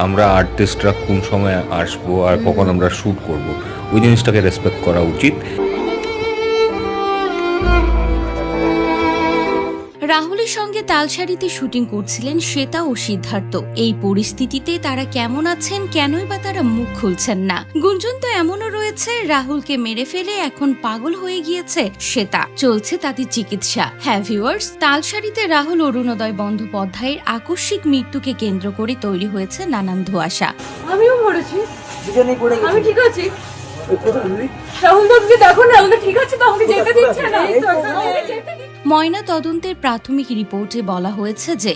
আমরা আর্টিস্টরা কোন সময় আসবো আর কখন আমরা শ্যুট করব, ওই জিনিসটাকে রেসপেক্ট করা উচিত। রাহুলের সঙ্গে তালসারিতে শুটিং করছিলেন শ্বেতা ও সিদ্ধার্থ। এই পরিস্থিতিতে তারা কেমন আছেন, কেনই বা তারা মুখ খুলছেন না? গুঞ্জন তো এমনও রয়েছে, রাহুলকে মেরে ফেলে এখন পাগল হয়ে গিয়েছে শ্বেতা, চলছে তাদের চিকিৎসা। হ্যাঁ ভিউয়ার্স, তালসারিতে রাহুল অরুণোদয় বন্দ্যোপাধ্যায়ের আকস্মিক মৃত্যুকে কেন্দ্র করে তৈরি হয়েছে নানান ধোঁয়াশা। আমিও মরেছি, আমি ঠিক আছি। রাহুল দাকে দেখো না, রাহুল ঠিক আছে তো, আমাকে যেতে দিচ্ছে না। ময়না তদন্তের প্রাথমিক রিপোর্টে বলা হয়েছে যে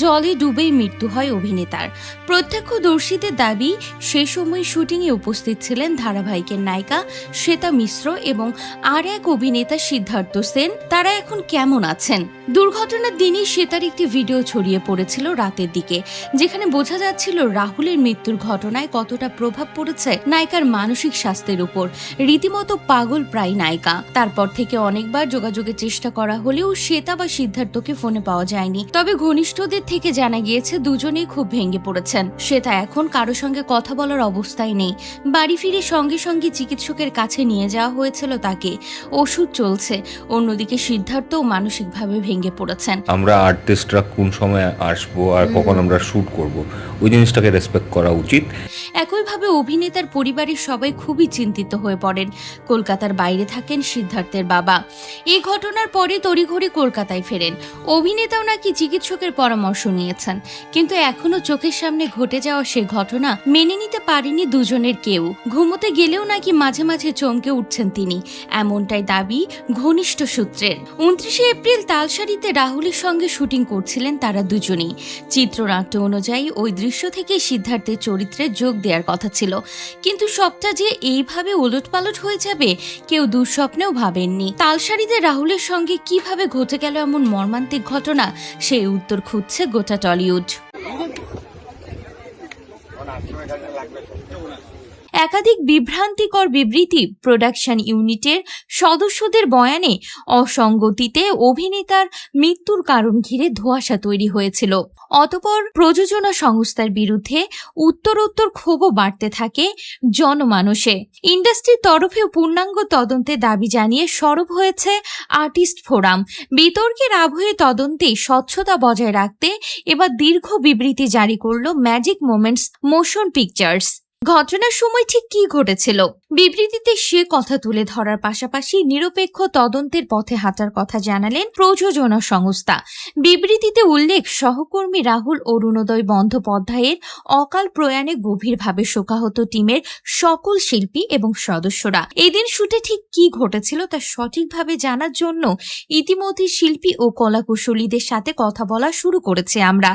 জলে ডুবেই মৃত্যু হয় অভিনেতার। প্রত্যক্ষদর্শীদের দাবি, সে সময় শুটিংয়ে উপস্থিত ছিলেন ধারাবাহিকের নায়িকা শ্বেতা মিশ্র এবং আর এক অভিনেতা সিদ্ধার্থ সেন। তারা এখন কেমন আছেন? দুর্ঘটনার দিনই শ্বেতার একটি ভিডিও ছড়িয়ে পড়েছিল রাতের দিকে, যেখানে বোঝা যাচ্ছিল রাহুলের মৃত্যুর ঘটনায় কতটা প্রভাব পড়েছে নায়িকার মানসিক স্বাস্থ্যের উপর। রীতিমতো পাগল প্রায় নায়িকা। তারপর থেকে অনেকবার যোগাযোগের চেষ্টা করা হলেও শ্বেতা বা সিদ্ধার্থকে ফোনে পাওয়া যায়নি। তবে ঘনিষ্ঠদের থেকে জানা গিয়েছে দুজনেই খুব ভেঙে পড়েছেন। শ্বেতা এখন কারো সঙ্গে কথা বলার অবস্থায় নেই। বাড়ি ফিরে সঙ্গে সঙ্গে চিকিৎসকের কাছে নিয়ে যাওয়া হয়েছিল তাকে, ওষুধ চলছে। অন্যদিকে সিদ্ধার্থও মানসিকভাবে ভেঙে পড়েছেন। আমরা আর্টিস্টরা কোন সময় আসবো আর কখন আমরা শ্যুট করব, ওই জিনিসটাকে রেসপেক্ট করা উচিত। একইভাবে অভিনেতার পরিবারের সবাই খুবই চিন্তিত হয়ে পড়েন। কলকাতার বাইরে থাকেন সিদ্ধার্থের বাবা। এই ঘটনার পরে তড়িঘড়ি কলকাতায় ফেরেন। অভিনেতাও নাকি চিকিৎসকের পরামর্শ নিয়েছেন, কিন্তু এখনো চোখের সামনে ঘটে যাওয়া সে ঘটনা মেনে নিতে পারেনি দুজনের কেউ। ঘুমোতে গেলেও নাকি মাঝে মাঝে চমকে উঠছেন তিনি, এমনটাই দাবি ঘনিষ্ঠ সূত্রের। 29 এপ্রিল তালসারিতে রাহুলের সঙ্গে শুটিং করছিলেন তারা দুজনেই। চিত্রনাট্য অনুযায়ী ওই দৃশ্য থেকে সিদ্ধার্থের চরিত্রে যোগ দেওয়ার কথা ছিল, কিন্তু সবটা যে এইভাবে ওলটপালট হয়ে যাবে কেউ দুঃস্বপ্নেও ভাবেননি। তালসারিতে রাহুলের সঙ্গে কিভাবে ঘটে গেল এমন মর্মান্তিক ঘটনা, সেই উত্তর খুঁজছে গোটা টলিউড। একাধিক বিভ্রান্তিকর বিবৃতি, প্রোডাকশন ইউনিটের সদস্যদের বয়ানে অসঙ্গতিতে অভিনেতার মৃত্যুর কারণ ঘিরে ধোঁয়াশা তৈরি হয়েছিল। অতঃপর প্রযোজনা সংস্থার বিরুদ্ধে উত্তরোত্তর ক্ষোভও বাড়তে থাকে জনমানসে। ইন্ডাস্ট্রির তরফেও পূর্ণাঙ্গ তদন্তের দাবি জানিয়ে সরব হয়েছে আর্টিস্ট ফোরাম। বিতর্কের আবহে তদন্তে স্বচ্ছতা বজায় রাখতে এবার দীর্ঘ বিবৃতি জারি করল ম্যাজিক মোমেন্টস মোশন পিকচার্স। ঘটনার সময় ঠিক কি ঘটেছিল? বিবৃতিতে সে কথা তুলে ধরার পাশাপাশি নিরপেক্ষ তদন্তের পথে হাঁটার কথা জানালেন প্রযোজনা সংস্থা। বিবৃতিতে উল্লেখ, সহকর্মী রাহুল অরুণোদয় বন্দ্যোপাধ্যায়ের অকাল প্রয়াণে গভীরভাবে শোকাহত টিমের সকল শিল্পী এবং সদস্যরা। এদিন শুটে ঠিক কি ঘটেছিল তা সঠিকভাবে জানার জন্য ইতিমধ্যে শিল্পী ও কলাকুশলীদের সাথে কথা বলা শুরু করেছে আমরা।